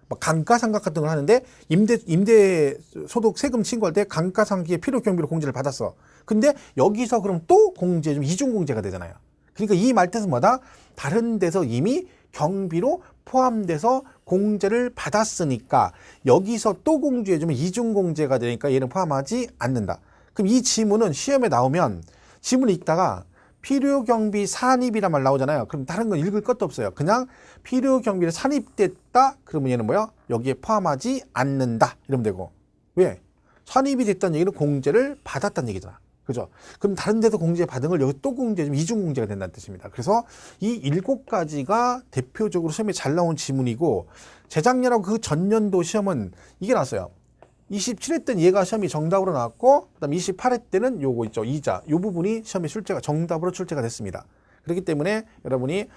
뭐 감가상각 같은 걸 하는데 임대 소득 세금 신고할 때 감가상각의 필요 경비로 공제를 받았어. 근데 여기서 그럼 또 공제 좀 이중 공제가 되잖아요. 그러니까 이 말뜻은 뭐다? 다른 데서 이미 경비로 포함돼서 공제를 받았으니까 여기서 또 공제해주면 이중 공제가 되니까 얘는 포함하지 않는다. 그럼 이 지문은 시험에 나오면 지문 읽다가 필요 경비 산입이란 말 나오잖아요. 그럼 다른 건 읽을 것도 없어요. 그냥 필요 경비를 산입됐다. 그러면 얘는 뭐야? 여기에 포함하지 않는다. 이러면 되고. 왜? 산입이 됐다는 얘기는 공제를 받았다는 얘기잖아. 그죠? 그럼 다른 데서 공제 받은 걸 여기 또 공제해주면 이중 공제가 된다는 뜻입니다. 그래서 이 7가지가 대표적으로 시험에 잘 나온 지문이고 재작년하고 그 전년도 시험은 이게 나왔어요. 27회 때는 얘가 시험이 정답으로 나왔고 그다음 28회 때는 요거 있죠. 이자. 요 부분이 시험에 정답으로 출제가 됐습니다. 그렇기 때문에 여러분이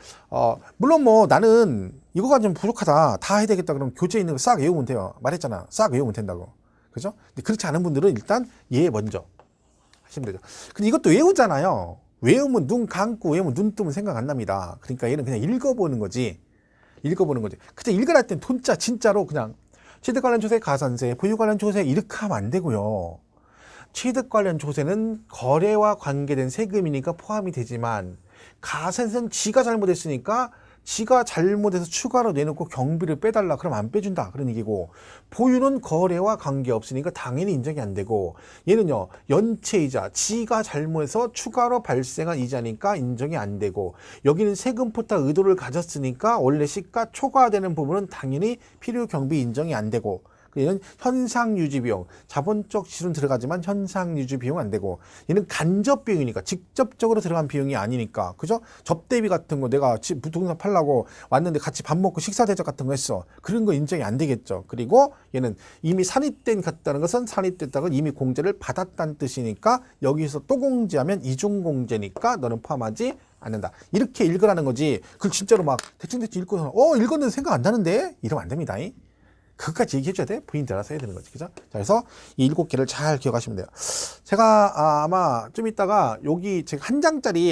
물론 뭐 나는 이거가 좀 부족하다. 다 해야 되겠다. 그러면 교재에 있는 거 싹 외우면 돼요. 말했잖아. 싹 외우면 된다고. 그죠? 근데 그렇지 않은 분들은 일단 얘 먼저 하시면 되죠. 근데 이것도 외우잖아요. 외우면 눈 감고 외우면 눈 뜨면 생각 안 납니다. 그러니까 얘는 그냥 읽어보는 거지. 그때 읽으라 땐 진짜로 그냥 취득 관련 조세 가산세, 보유 관련 조세 이렇게 하면 안 되고요. 취득 관련 조세는 거래와 관계된 세금이니까 포함이 되지만 가산세는 지가 잘못했으니까 지가 잘못해서 추가로 내놓고 경비를 빼달라 그러면 안 빼준다 그런 얘기고, 보유는 거래와 관계없으니까 당연히 인정이 안 되고, 얘는요 연체이자 지가 잘못해서 추가로 발생한 이자니까 인정이 안 되고, 여기는 세금 포탈 의도를 가졌으니까 원래 시가 초과되는 부분은 당연히 필요 경비 인정이 안 되고, 얘는 현상 유지 비용, 자본적 지수는 들어가지만 현상 유지 비용 안 되고, 얘는 간접 비용이니까 직접적으로 들어간 비용이 아니니까, 그죠? 접대비 같은 거 내가 부동산 팔라고 왔는데 같이 밥 먹고 식사 대접 같은 거 했어. 그런 거 인정이 안 되겠죠. 그리고 얘는 이미 산입된 같다는 것은 산입됐다고 이미 공제를 받았다는 뜻이니까 여기서 또 공제하면 이중 공제니까 너는 포함하지 않는다. 이렇게 읽으라는 거지. 그걸 진짜로 막 대충 읽고서 읽었는데 생각 안 나는데 이러면 안 됩니다. 그것까지 얘기해줘야 돼. 부인들 알아서 해야 되는 거지. 그죠? 자, 그래서 이 7개를 잘 기억하시면 돼요. 제가 아마 좀 이따가 여기 제가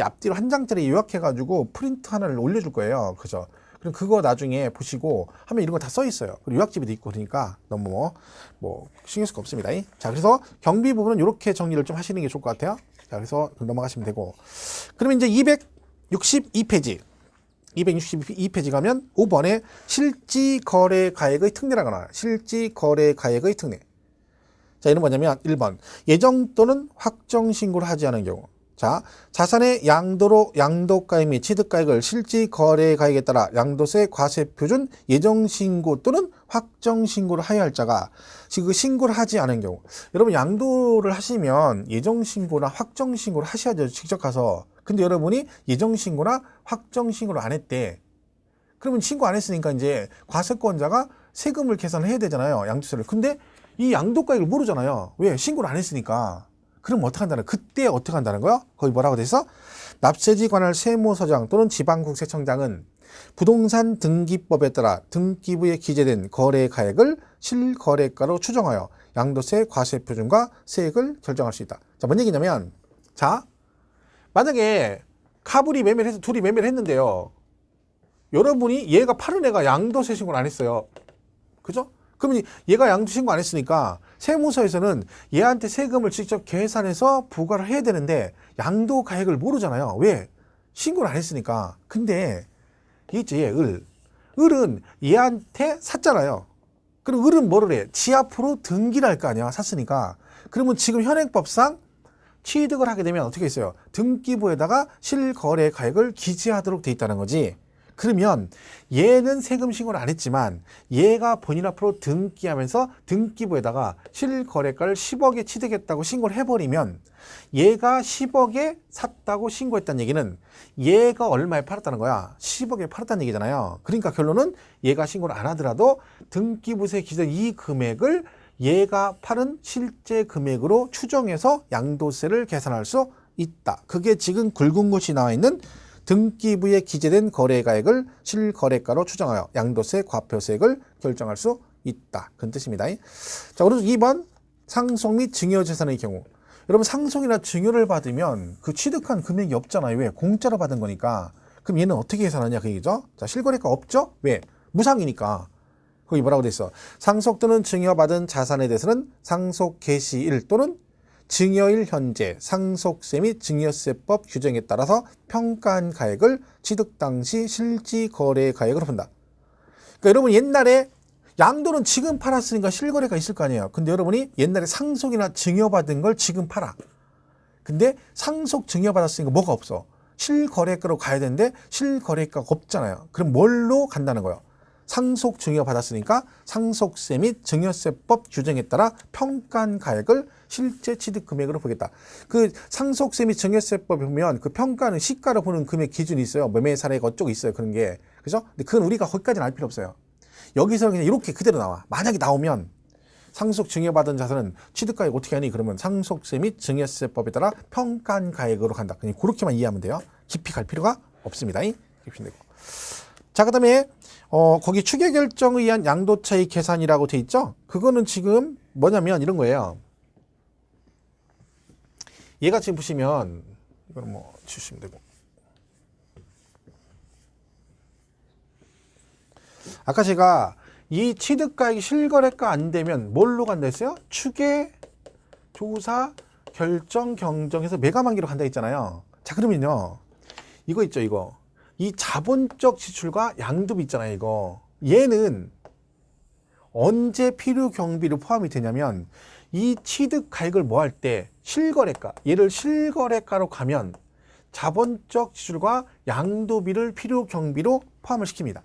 앞뒤로 한 장짜리 요약해가지고 프린트 하나를 올려줄 거예요. 그죠? 그럼 그거 나중에 보시고 하면 이런 거 다 써 있어요. 그리고 요약집에도 있고 그러니까 너무 뭐 신경 쓸 거 없습니다. 자, 그래서 경비 부분은 이렇게 정리를 좀 하시는 게 좋을 것 같아요. 자, 그래서 넘어가시면 되고. 그러면 이제 262페이지. 262페이지 가면 5번에 실지거래가액의 특례라고 나와요. 실지거래가액의 특례. 자, 이는 뭐냐면 1번 예정 또는 확정 신고를 하지 않은 경우. 자, 자산의 양도가액 및 취득가액을 실지거래가액에 따라 양도세 과세표준 예정신고 또는 확정신고를 하여야 할 자가 그 신고를 하지 않은 경우. 여러분 양도를 하시면 예정신고나 확정신고를 하셔야죠. 직접 가서. 근데 여러분이 예정신고나 확정신고를 안 했대. 그러면 신고 안 했으니까 이제 과세권자가 세금을 계산을 해야 되잖아요. 양도세를. 근데 이 양도가액을 모르잖아요. 왜? 신고를 안 했으니까. 그럼 어떻게 한다는 거야? 그때 어떻게 한다는 거야? 거기 뭐라고 돼 있어? 납세지 관할 세무서장 또는 지방국세청장은 부동산 등기법에 따라 등기부에 기재된 거래가액을 실거래가로 추정하여 양도세 과세표준과 세액을 결정할 수 있다. 자, 뭔 얘기냐면, 자, 만약에 카불이 매매를 해서 둘이 매매를 했는데요. 여러분이 얘가 파는 애가 양도세 신고를 안 했어요. 그죠? 그러면 얘가 양도 신고 안 했으니까 세무서에서는 얘한테 세금을 직접 계산해서 부과를 해야 되는데 양도 가액을 모르잖아요. 왜? 신고를 안 했으니까. 근데 얘 있죠, 얘 을. 을은 얘한테 샀잖아요. 그럼 을은 뭐를 해? 지 앞으로 등기를 할 거 아니야. 샀으니까. 그러면 지금 현행법상 취득을 하게 되면 어떻게 했어요? 등기부에다가 실거래 가액을 기재하도록 돼 있다는 거지. 그러면 얘는 세금 신고를 안 했지만 얘가 본인 앞으로 등기하면서 등기부에다가 실거래가를 10억에 취득했다고 신고를 해버리면 얘가 10억에 샀다고 신고했다는 얘기는 얘가 얼마에 팔았다는 거야? 10억에 팔았다는 얘기잖아요. 그러니까 결론은 얘가 신고를 안 하더라도 등기부세 기재 이 금액을 얘가 팔은 실제 금액으로 추정해서 양도세를 계산할 수 있다. 그게 지금 굵은 곳이 나와 있는 등기부에 기재된 거래가액을 실거래가로 추정하여 양도세 과표세액을 결정할 수 있다. 그런 뜻입니다. 자, 그래서 2번 상속 및 증여재산의 경우. 여러분 상속이나 증여를 받으면 그 취득한 금액이 없잖아요. 왜? 공짜로 받은 거니까. 그럼 얘는 어떻게 계산하냐 그 얘기죠. 자, 실거래가 없죠? 왜? 무상이니까. 거기 뭐라고 돼 있어? 상속 또는 증여받은 자산에 대해서는 상속 개시일 또는 증여일 현재 상속세 및 증여세법 규정에 따라서 평가한 가액을 취득 당시 실지 거래 가액으로 본다. 그러니까 여러분 옛날에 양도는 지금 팔았으니까 실거래가 있을 거 아니에요. 근데 여러분이 옛날에 상속이나 증여받은 걸 지금 팔아. 근데 상속 증여받았으니까 뭐가 없어? 실거래가로 가야 되는데 실거래가가 없잖아요. 그럼 뭘로 간다는 거예요? 상속 증여받았으니까 상속세 및 증여세법 규정에 따라 평가한 가액을 실제 취득 금액으로 보겠다. 그 상속세 및 증여세법에 보면 그 평가는 시가로 보는 금액 기준이 있어요. 매매 사례가 어쩌고 있어요. 그런 게. 그죠? 근데 그건 우리가 거기까지는 알 필요 없어요. 여기서 그냥 이렇게 그대로 나와. 만약에 나오면 상속 증여받은 자산은 취득가액 어떻게 하니? 그러면 상속세 및 증여세법에 따라 평가한 가액으로 간다. 그냥 그렇게만 이해하면 돼요. 깊이 갈 필요가 없습니다. 깊이 되고. 자, 그 다음에 거기 추계결정에 의한 양도차익 계산이라고 돼 있죠? 그거는 지금 뭐냐면 이런 거예요. 얘가 지금 보시면 이거는 뭐 치우시면 되고. 아까 제가 이 취득가액이 실거래가 안 되면 뭘로 간다 했어요? 추계, 조사, 결정, 경정해서 매감한기로 간다 했잖아요. 자, 그러면요. 이거 있죠, 이거. 이 자본적 지출과 양도비 있잖아요, 이거. 얘는 언제 필요 경비로 포함이 되냐면 이 취득 가액을 뭐 할 때 실거래가, 얘를 실거래가로 가면 자본적 지출과 양도비를 필요 경비로 포함을 시킵니다.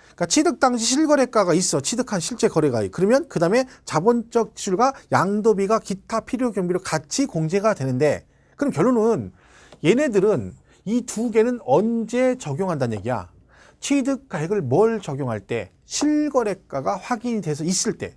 그러니까 취득 당시 실거래가가 있어. 취득한 실제 거래가액. 그러면 그 다음에 자본적 지출과 양도비가 기타 필요 경비로 같이 공제가 되는데 그럼 결론은 얘네들은 이 두 개는 언제 적용한다는 얘기야? 취득가액을 뭘 적용할 때? 실거래가가 확인이 돼서 있을 때.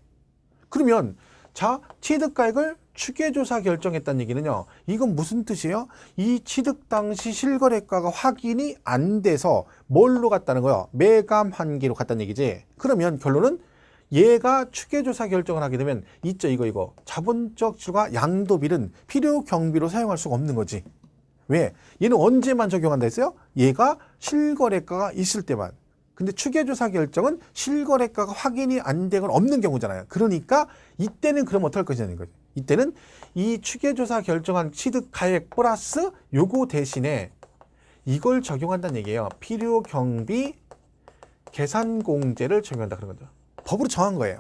그러면 자, 취득가액을 추계조사 결정했다는 얘기는요. 이건 무슨 뜻이에요? 이 취득 당시 실거래가가 확인이 안 돼서 뭘로 갔다는 거예요? 매감한기로 갔다는 얘기지. 그러면 결론은 얘가 추계조사 결정을 하게 되면 있죠, 이거. 자본적 지출과 양도비는 필요 경비로 사용할 수가 없는 거지. 왜? 얘는 언제만 적용한다 했어요? 얘가 실거래가가 있을 때만. 근데 추계조사 결정은 실거래가가 확인이 안 되거나 없는 경우잖아요. 그러니까 이때는 그럼 어떨 것이냐는 거죠. 이때는 이 추계조사 결정한 취득가액 플러스 요거 대신에 이걸 적용한다는 얘기예요. 필요 경비 계산 공제를 적용한다 그런 거죠. 법으로 정한 거예요.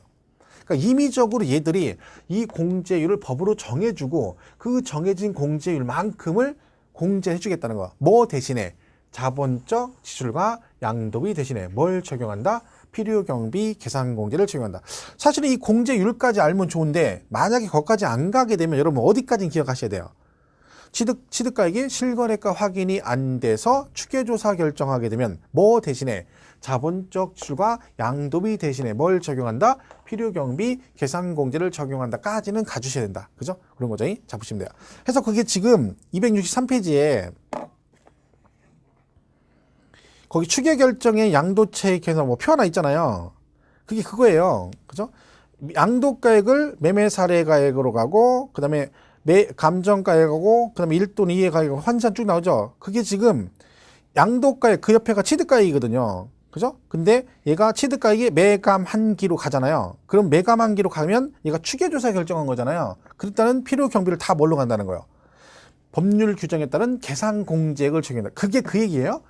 그러니까 임의적으로 얘들이 이 공제율을 법으로 정해주고 그 정해진 공제율만큼을 공제해 주겠다는 거야. 뭐 대신에? 자본적 지출과 양도비 대신에 뭘 적용한다? 필요경비 계산공제를 적용한다. 사실은 이 공제율까지 알면 좋은데 만약에 거기까지 안 가게 되면 여러분 어디까지는 기억하셔야 돼요. 취득가액이 실거래가 확인이 안 돼서 추계조사 결정하게 되면 뭐 대신에? 자본적 지출과 양도비 대신에 뭘 적용한다? 필요경비 계산공제를 적용한다까지는 가주셔야 된다. 그죠? 그런 거죠. 잡으시면 돼요. 그래서 그게 지금 263페이지에 거기 추계결정의 양도차익 해서 뭐 표 하나 있잖아요. 그게 그거예요. 그죠? 양도가액을 매매사례가액으로 가고 그 다음에 감정가액하고 그다음에 1 또는 2의 가액하고 환산 쭉 나오죠. 그게 지금 양도가액 그 옆에가 취득가액이거든요. 그죠? 근데 얘가 취득가액이 매감 한 기로 가잖아요. 그럼 매감 한 기로 가면 얘가 추계조사 결정한 거잖아요. 그렇다는 필요 경비를 다 뭘로 간다는 거예요. 법률 규정에 따른 계산 공제액을 적용한다. 그게 그 얘기예요.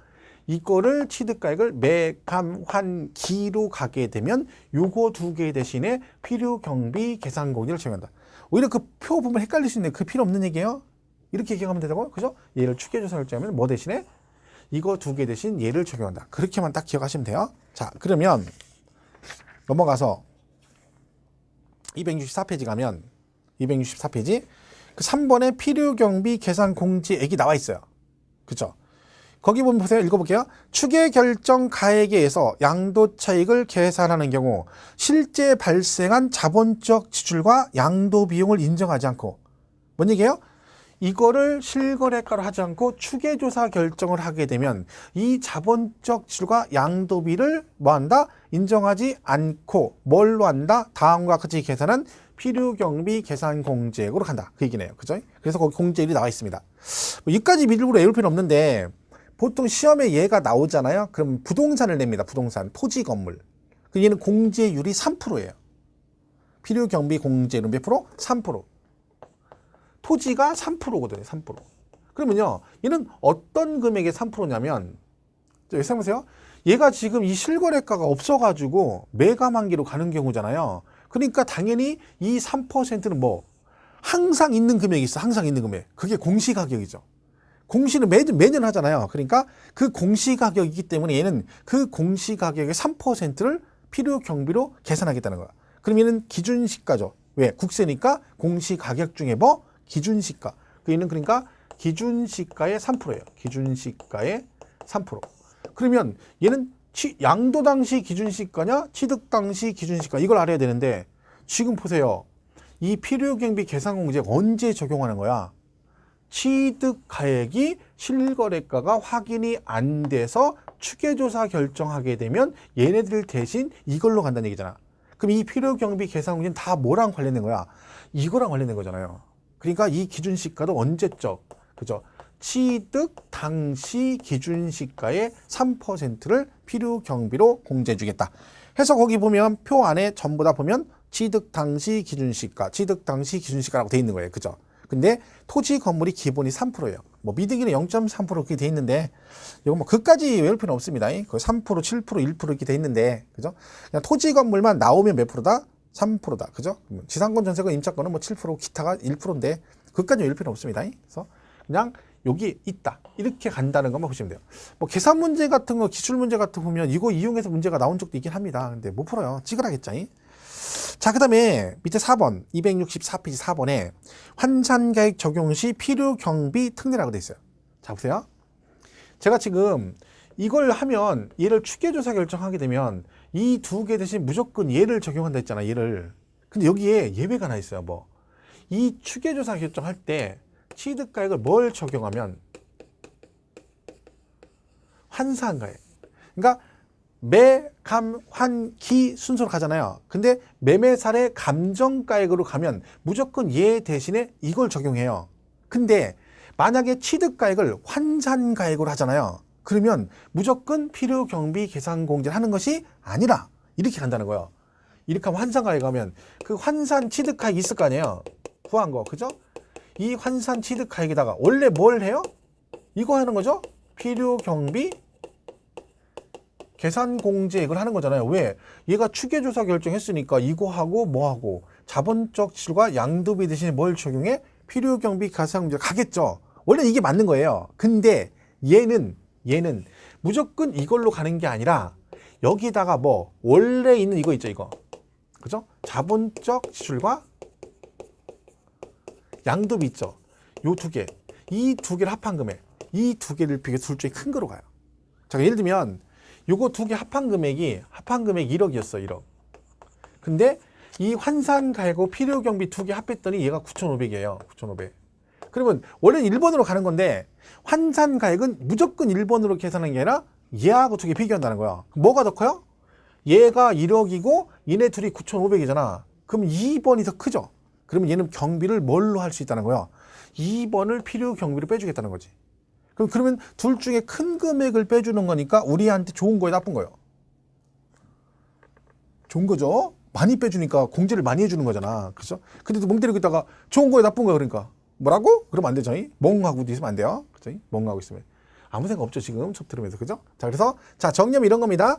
이거를 취득가액을 매감 한 기로 가게 되면 요거 두 개 대신에 필요 경비 계산 공제를 적용한다. 오히려 그 표 보면 헷갈릴 수 있는데 그 필요 없는 얘기예요. 이렇게 기억하면 되다고. 그죠? 얘를 추계조사 결정하면 뭐 대신에 이거 두 개 대신 얘를 적용한다. 그렇게만 딱 기억하시면 돼요. 자, 그러면 넘어가서 264페이지 가면 264페이지 그 3번에 필요경비 계산 공제액이 나와 있어요. 그죠? 거기 보면 보세요. 읽어볼게요. 추계 결정 가액에 의해서 양도 차익을 계산하는 경우 실제 발생한 자본적 지출과 양도 비용을 인정하지 않고 뭔 얘기예요? 이거를 실거래가로 하지 않고 추계조사 결정을 하게 되면 이 자본적 지출과 양도비를 뭐한다? 인정하지 않고 뭘로 한다? 다음과 같이 계산한 필요경비 계산 공제액으로 간다. 그 얘기네요. 그죠? 그래서 거기 공제일이 나와 있습니다. 뭐 여기까지 일부러 외울 필요는 없는데 보통 시험에 얘가 나오잖아요. 그럼 부동산을 냅니다. 부동산, 토지, 건물. 얘는 공제율이 3%예요. 필요경비 공제율은 몇 프로? 3%. 토지가 3%거든요. 3%. 그러면요. 얘는 어떤 금액의 3%냐면 여기 생각해보세요. 얘가 지금 이 실거래가가 없어가지고 매감한기로 가는 경우잖아요. 그러니까 당연히 이 3%는 뭐 항상 있는 금액이 있어. 항상 있는 금액. 그게 공시가격이죠. 공시는 매년 하잖아요. 그러니까 그 공시가격이기 때문에 얘는 그 공시가격의 3%를 필요경비로 계산하겠다는 거야. 그럼 얘는 기준시가죠. 왜? 국세니까 공시가격 중에 뭐? 기준시가. 얘는 그러니까 기준시가의 3%예요. 기준시가의 3%. 그러면 얘는 양도 당시 기준시가냐? 취득 당시 기준시가. 이걸 알아야 되는데 지금 보세요. 이 필요경비 계산공제액 언제 적용하는 거야? 취득가액이 실거래가가 확인이 안 돼서 추계조사 결정하게 되면 얘네들 대신 이걸로 간다는 얘기잖아. 그럼 이 필요경비 계산공제는 다 뭐랑 관련된 거야? 이거랑 관련된 거잖아요. 그러니까 이 기준시가도 언제적? 그죠? 취득 당시 기준시가의 3%를 필요경비로 공제해주겠다. 해서 거기 보면 표 안에 전부 다 보면 취득 당시 기준시가, 취득 당시 기준시가라고 돼 있는 거예요. 그죠? 근데 토지 건물이 기본이 3%예요. 뭐 미등기는 0.3% 그렇게 돼 있는데 이거 뭐 그까지 외울 필요는 없습니다. 그 3%, 7%, 1% 이렇게 돼 있는데 그죠? 그냥 토지 건물만 나오면 몇 프로다? 3%다. 그죠? 지상권 전세권 임차권은 뭐 7% 기타가 1%인데 그까지 외울 필요는 없습니다. 그래서 그냥 여기 있다. 이렇게 간다는 것만 보시면 돼요. 뭐 계산 문제 같은 거, 기출 문제 같은 거 보면 이거 이용해서 문제가 나온 적도 있긴 합니다. 근데 못 풀어요. 찌그라겠죠. 자, 그 다음에 밑에 4번, 264페이지 4번에 환산가액 적용 시 필요경비 특례라고 돼 있어요. 자, 보세요. 제가 지금 이걸 하면 얘를 추계조사 결정하게 되면 이 두 개 대신 무조건 얘를 적용한다 했잖아, 얘를. 근데 여기에 예외가 하나 있어요, 뭐. 이 추계조사 결정할 때 취득가액을 뭘 적용하면 환산가액. 그러니까 매, 감, 환, 기 순서로 가잖아요. 근데 매매사례 감정가액으로 가면 무조건 얘 대신에 이걸 적용해요. 근데 만약에 취득가액을 환산가액으로 하잖아요. 그러면 무조건 필요경비 계산공제를 하는 것이 아니라 이렇게 간다는 거예요. 이렇게 하면 환산가액 하면 그 환산 취득가액이 있을 거 아니에요. 구한 거. 그죠? 이 환산 취득가액에다가 원래 뭘 해요? 이거 하는 거죠? 필요경비 계산공제액을 하는 거잖아요. 왜? 얘가 추계조사 결정했으니까 이거 하고 뭐 하고 자본적 지출과 양도비 대신에 뭘 적용해? 필요경비 계산공제 가겠죠. 원래 이게 맞는 거예요. 근데 얘는 무조건 이걸로 가는 게 아니라 여기다가 뭐 원래 있는 이거 있죠. 이거. 그죠? 자본적 지출과 양도비 있죠. 요 두 개. 이 두 개를 합한 금액. 이 두 개를 비교해서 둘 중에 큰 거로 가요. 자, 예를 들면 요거 두 개 합한 금액이 1억이었어. 1억. 근데 이 환산가액하고 필요경비 두 개 합했더니 얘가 9,500이에요. 9,500. 그러면 원래는 1번으로 가는 건데 환산가액은 무조건 1번으로 계산하는 게 아니라 얘하고 두 개 비교한다는 거야. 뭐가 더 커요? 얘가 1억이고 얘네 둘이 9,500이잖아. 그럼 2번이 더 크죠. 그러면 얘는 경비를 뭘로 할 수 있다는 거야? 2번을 필요 경비로 빼주겠다는 거지. 그러면 둘 중에 큰 금액을 빼주는 거니까 우리한테 좋은 거예요, 나쁜 거예요? 좋은 거죠. 많이 빼주니까 공제를 많이 해주는 거잖아. 그죠? 근데 또 멍 때리고 있다가 좋은 거예요, 나쁜 거예요? 그러니까 뭐라고? 그러면 안 되죠. 멍하고 있으면 안 돼요. 그죠? 멍하고 있으면 아무 생각 없죠, 지금 수업 들으면서. 그죠? 자, 그래서 자, 정리하면 이런 겁니다.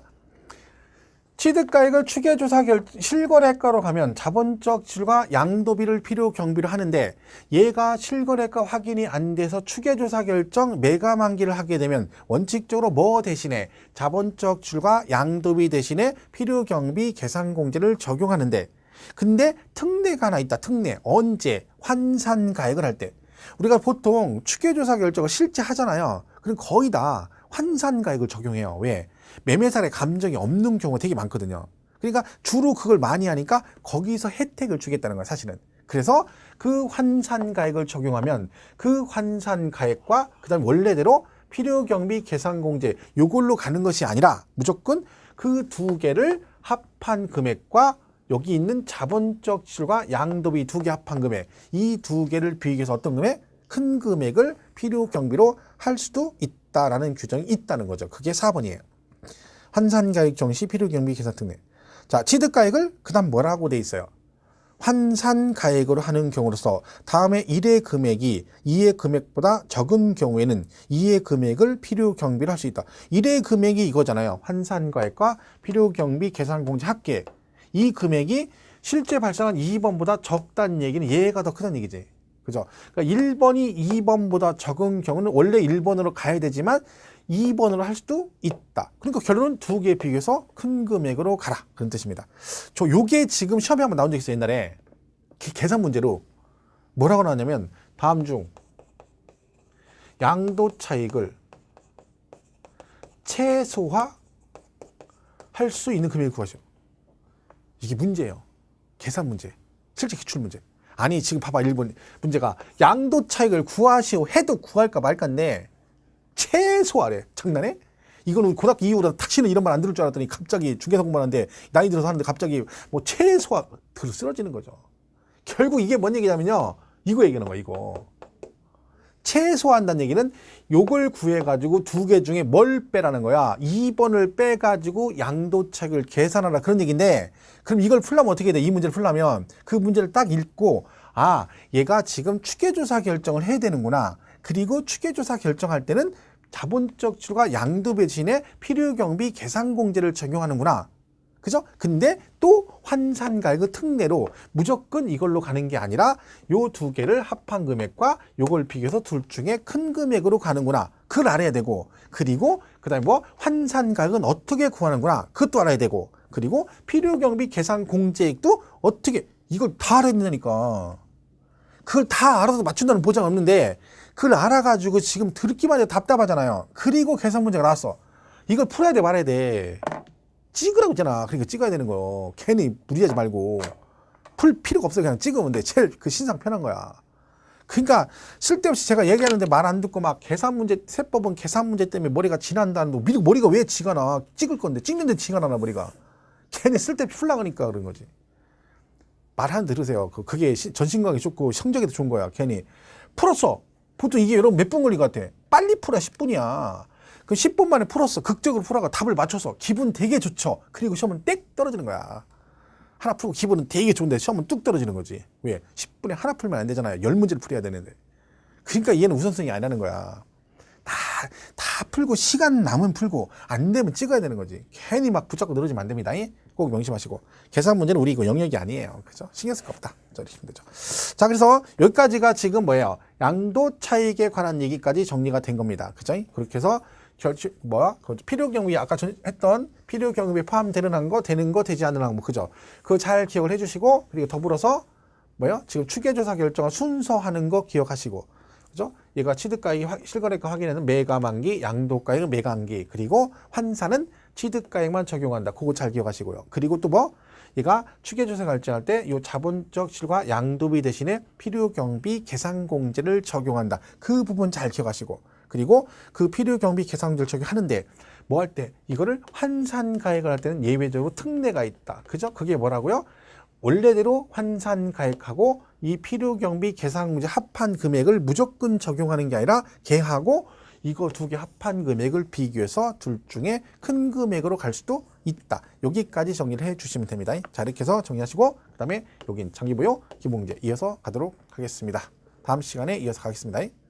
취득가액을 추계조사 실거래가로 가면 자본적 지출과 양도비를 필요 경비를 하는데, 얘가 실거래가 확인이 안 돼서 추계조사 결정 매각만기를 하게 되면 원칙적으로 뭐 대신에 자본적 지출과 양도비 대신에 필요 경비 계산 공제를 적용하는데, 근데 특례가 하나 있다. 특례. 언제? 환산가액을 할 때. 우리가 보통 추계조사 결정을 실제 하잖아요. 그럼 거의 다 환산가액을 적용해요. 왜? 매매사례 감정이 없는 경우가 되게 많거든요. 그러니까 주로 그걸 많이 하니까 거기서 혜택을 주겠다는 거야, 사실은. 그래서 그 환산가액을 적용하면 그 환산가액과 그다음 원래대로 필요경비 계산공제 요걸로 가는 것이 아니라 무조건 그 두 개를 합한 금액과 여기 있는 자본적 지출과 양도비 두 개 합한 금액, 이 두 개를 비교해서 어떤 금액? 큰 금액을 필요경비로 할 수도 있다라는 규정이 있다는 거죠. 그게 4번이에요. 환산가액 정시 필요경비 계산 특례. 자, 취득가액을 그다음 뭐라고 돼 있어요? 환산가액으로 하는 경우로서 다음에 1의 금액이 2의 금액보다 적은 경우에는 2의 금액을 필요경비로 할 수 있다. 1의 금액이 이거잖아요. 환산가액과 필요경비 계산공제 합계. 이 금액이 실제 발생한 2번보다 적다는 얘기는 얘가 더 크다는 얘기지. 그죠? 그러니까 1번이 2번보다 적은 경우는 원래 1번으로 가야 되지만 2번으로 할 수도 있다. 그러니까 결론은 두 개 비교해서 큰 금액으로 가라. 그런 뜻입니다. 요게 지금 시험에 한번 나온 적 있어요. 옛날에. 계산 문제로. 뭐라고 나왔냐면 다음 중 양도 차익을 최소화 할 수 있는 금액을 구하시오. 이게 문제예요. 계산 문제. 실제 기출 문제. 아니 지금 봐봐. 1번 문제가 양도 차익을 구하시오 해도 구할까 말까인데 최소화래. 장난해? 이거는 고등학교 이후로 탁시는 이런 말 안 들을 줄 알았더니 갑자기 중개사 공부하는데 나이 들어서 하는데 갑자기 뭐 최소화 들어 쓰러지는 거죠. 결국 이게 뭔 얘기냐면요. 이거 얘기하는 거야. 이거. 최소화한다는 얘기는 요걸 구해가지고 두 개 중에 뭘 빼라는 거야. 2번을 빼가지고 양도차익을 계산하라 그런 얘기인데, 그럼 이걸 풀려면 어떻게 돼? 이 문제를 풀려면 그 문제를 딱 읽고 아 얘가 지금 추계조사 결정을 해야 되는구나. 그리고 추계조사 결정할 때는 자본적 지출과 양도비 대신에 필요경비 계산공제를 적용하는구나. 그죠? 근데 또 환산가액의 특례로 무조건 이걸로 가는 게 아니라 요 두 개를 합한 금액과 요걸 비교해서 둘 중에 큰 금액으로 가는구나. 그걸 알아야 되고, 그리고 그다음에 뭐 환산가액은 어떻게 구하는구나. 그것도 알아야 되고, 그리고 필요경비 계산 공제액도 어떻게, 이걸 다 알아야 된다니까. 그걸 다 알아서 맞춘다는 보장 없는데 그걸 알아가지고 지금 듣기만 해도 답답하잖아요. 그리고 계산 문제가 나왔어. 이걸 풀어야 돼 말아야 돼. 찍으라고 했잖아. 그러니까 찍어야 되는 거예요. 괜히 무리하지 말고. 풀 필요가 없어. 그냥 찍으면 돼. 제일 그 신상 편한 거야. 그러니까 쓸데없이 제가 얘기하는데 말 안 듣고 막 계산 문제, 세법은 계산 문제 때문에 머리가 지난다는 거. 머리가 왜 지가 나? 찍을 건데 찍는데 지가 나나 머리가. 괜히 쓸데없이 풀라고 하니까 그런 거지. 말 하나 들으세요. 그게 전신건강에 좋고 성적에도 좋은 거야. 괜히 풀었어. 보통 이게 여러분 몇 분 걸릴 것 같아? 빨리 풀어. 10분이야. 그 10분 만에 풀었어. 극적으로 풀어가 답을 맞춰서 기분 되게 좋죠. 그리고 시험은 땡 떨어지는 거야. 하나 풀고 기분은 되게 좋은데 시험은 뚝 떨어지는 거지. 왜? 10분에 하나 풀면 안 되잖아요. 10문제를 풀어야 되는데. 그러니까 얘는 우선성이 아니라는 거야. 다 풀고 시간 남으면 풀고 안 되면 찍어야 되는 거지. 괜히 막 붙잡고 늘어지면 안 됩니다. 꼭 명심하시고. 계산 문제는 우리 이거 영역이 아니에요. 그죠? 신경 쓸 거 없다. 이렇게 되죠. 자, 그래서 여기까지가 지금 뭐예요? 양도 차익에 관한 얘기까지 정리가 된 겁니다. 그죠? 그렇게 해서 필요경비 아까 했던 필요경비에 포함되는 거 되는 거 되지 않는 항목 그죠? 그거 잘 기억을 해주시고 그리고 더불어서 지금 추계조사 결정을 순서하는 거 기억하시고 그죠? 얘가 취득가액이 실거래가 확인에는 매각만기, 양도가액은 매각만기, 그리고 환산은 취득가액만 적용한다. 그거 잘 기억하시고요. 그리고 또 얘가 추계조사 결정할 때 이 자본적 지출과 양도비 대신에 필요경비 계산공제를 적용한다. 그 부분 잘 기억하시고 그리고 그 필요경비 계산공제를 적용하는데 뭐 할 때 이거를 환산가액을 할 때는 예외적으로 특례가 있다. 그죠? 그게 뭐라고요? 원래대로 환산가액하고 이 필요경비 계상 문제 합한 금액을 무조건 적용하는 게 아니라 걔하고 이거 두 개 합한 금액을 비교해서 둘 중에 큰 금액으로 갈 수도 있다. 여기까지 정리를 해 주시면 됩니다. 자, 이렇게 해서 정리하시고 그 다음에 여긴 정기보요 기본문제 이어서 가도록 하겠습니다. 다음 시간에 이어서 가겠습니다.